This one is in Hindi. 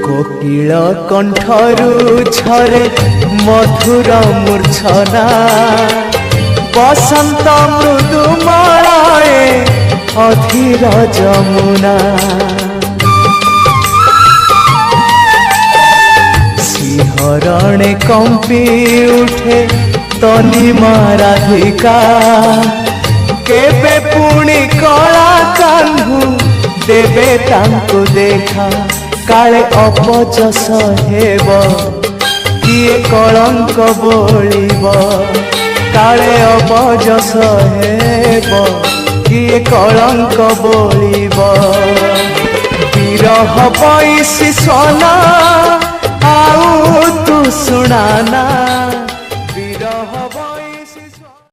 कोकिल कंठरू झरे मधुर मूर्छना बसंत मृदुमलये अधीर जमुना सिंहरणे कंपी उठे तनिमा राधिका केबे पुणी कला कान्हू देवे तांको देखा काले अपजस हेब किए कलंक बोलिब काले अपजस हेब किए कलंक बोलिब विरह पैसी सोना आउ तू सुनाना।